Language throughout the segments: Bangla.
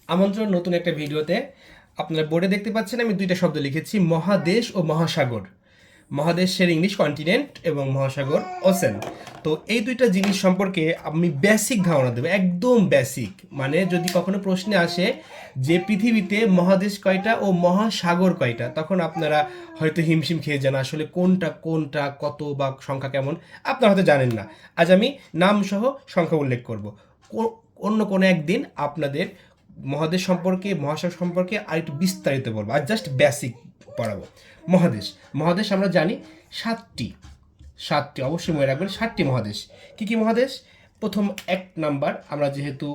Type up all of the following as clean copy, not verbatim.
আমন্ত্রণ নতুন একটা ভিডিওতে। আপনারা বোর্ডে দেখতে পাচ্ছেন আমি দুইটা শব্দ লিখেছি, মহাদেশ ও মহাসাগর। মহাদেশের ইংলিশ কন্টিনেন্ট এবং মহাসাগর ওশেন। তো এই দুইটা জিনিস সম্পর্কে আমি বেসিক ধারণা দেবো, একদম বেসিক। মানে যদি কখনো প্রশ্নে আসে যে পৃথিবীতে মহাদেশ কয়টা ও মহাসাগর কয়টা, তখন আপনারা হয়তো হিমশিম খেয়ে যান, আসলে কোনটা কোনটা কত বা সংখ্যা কেমন আপনারা হয়তো জানেন না। আজ আমি নাম সহ সংখ্যা উল্লেখ করব। অন্য কোনো একদিন আপনাদের মহাদেশ সম্পর্কে মহাসাগর সম্পর্কে আর একটু বিস্তারিত বলবো, আর জাস্ট বেসিক পড়াবো। মহাদেশ মহাদেশ আমরা জানি সাতটি, অবশ্যই মনে রাখবেন, 7টি মহাদেশ। কি কি মহাদেশ? প্রথম 1 নাম্বার, আমরা যেহেতু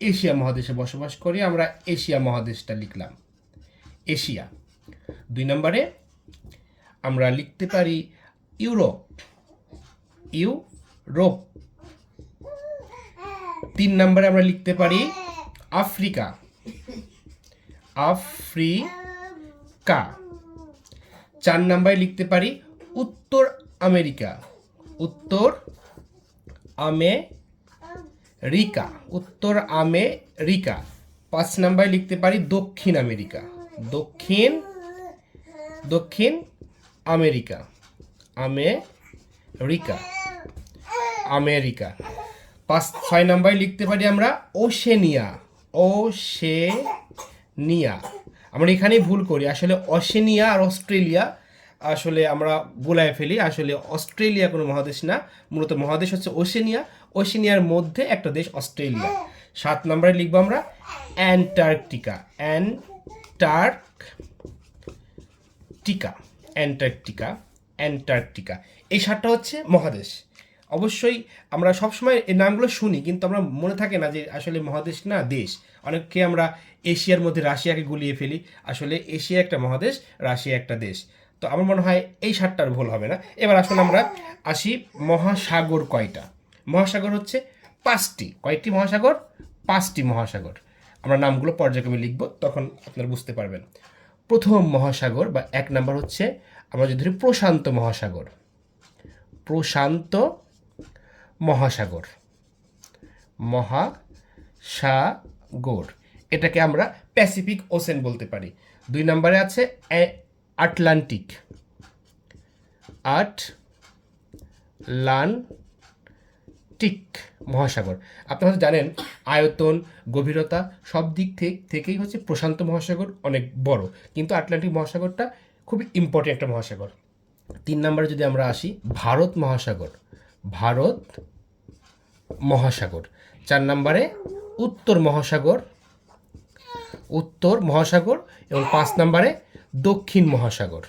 এশিয়া মহাদেশে বসবাস করি, আমরা এশিয়া মহাদেশটা লিখলাম, এশিয়া। 2 নম্বরে আমরা লিখতে পারি ইউরোপ, ইউরোপ। 3 নম্বরে আমরা লিখতে পারি আফ্রিকা, আফ্রিকা। 4 নম্বরে লিখতে পারি উত্তর আমেরিকা, উত্তর আমেরিকা, উত্তর আমেরিকা। 5 নম্বরে লিখতে পারি দক্ষিণ আমেরিকা, দক্ষিণ আমেরিকা, আমেরিকা, আমেরিকা। 6 নম্বরে লিখতে পারি আমরা ওশেনিয়া, ওশেনিয়া। আমরা এখানেই ভুল করি, আসলে ওশেনিয়া আর অস্ট্রেলিয়া আসলে আমরা ভুলায় ফেলি। আসলে অস্ট্রেলিয়া কোনো মহাদেশ না, মূলত মহাদেশ হচ্ছে ওশেনিয়া। ওশেনিয়ার মধ্যে একটা দেশ অস্ট্রেলিয়া। 7 নম্বরে লিখবো আমরা অ্যান্টার্কটিকা, অ্যান্টার্কটিকা। এই 7টা হচ্ছে মহাদেশ। অবশ্যই আমরা সবসময় এই নামগুলো শুনি, কিন্তু আমরা মনে থাকে না যে আসলে মহাদেশ না দেশ। অনেককে আমরা এশিয়ার মধ্যে রাশিয়াকে গুলিয়ে ফেলি, আসলে এশিয়া একটা মহাদেশ, রাশিয়া একটা দেশ। তো আমার মনে হয় এই 7টার ভুল হবে না। এবার আসলে আমরা আসি মহাসাগর কয়টা। মহাসাগর হচ্ছে 5টি। কয়টি মহাসাগর? 5টি মহাসাগর। আমরা নামগুলো পর্যায়ক্রমে লিখব, তখন আপনারা বুঝতে পারবেন। প্রথম মহাসাগর বা 1 নাম্বার হচ্ছে, আমরা যদি ধরি প্রশান্ত মহাসাগর, প্রশান্ত মহাসাগর, মহাসাগর। এটাকে আমরা প্যাসিফিক ওশেন বলতে পারি। 2 নম্বরে আছে আটলান্টিক, আটলান্টিক মহাসাগর। আপনারা হয়তো জানেন আয়তন, গভীরতা সব দিক থেকেই হচ্ছে প্রশান্ত মহাসাগর অনেক বড়, কিন্তু আটলান্টিক মহাসাগরটা খুবই ইম্পর্টেন্ট একটা মহাসাগর। 3 নম্বরে যদি আমরা আসি ভারত মহাসাগর, ভারত মহাসাগর। 4 নম্বরে উত্তর মহাসাগর, উত্তর মহাসাগর। এবং 5 নম্বরে দক্ষিণ মহাসাগর,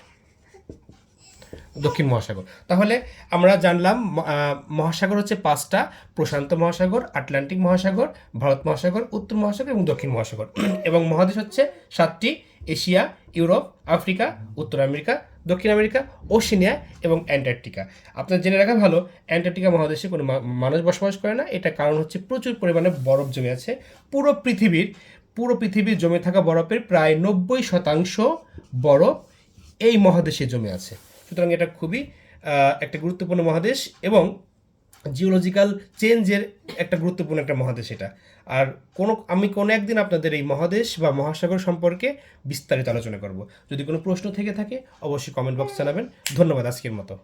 দক্ষিণ মহাসাগর। তাহলে আমরা জানলাম মহাসাগর হচ্ছে 5টা, প্রশান্ত মহাসাগর, আটলান্টিক মহাসাগর, ভারত মহাসাগর, উত্তর মহাসাগর এবং দক্ষিণ মহাসাগর। এবং মহাদেশ হচ্ছে 7টি, এশিয়া, ইউরোপ, আফ্রিকা, উত্তর আমেরিকা, দক্ষিণ আমেরিকা, ওশেনিয়া এবং অ্যান্টার্কটিকা। আপনার জেনে রাখা ভালো, অ্যান্টার্কটিকা মহাদেশে কোনো মানুষ বসবাস করে না। এটা কারণ হচ্ছে প্রচুর পরিমাণে বরফ জমে আছে। পুরো পৃথিবীর জমে থাকা বরফের প্রায় 90% বরফ এই মহাদেশে জমে আছে। সুতরাং এটা খুবই একটা গুরুত্বপূর্ণ মহাদেশ এবং জিওলজিক্যাল চেঞ্জের একটা গুরুত্বপূর্ণ একটা মহাদেশ এটা। আর আমি কোনো একদিন আপনাদের এই মহাদেশ বা মহাসাগর সম্পর্কে বিস্তারিত আলোচনা করব। যদি কোনো প্রশ্ন থেকে থাকে অবশ্যই কমেন্ট বক্স জানাবেন। ধন্যবাদ আজকের মতো।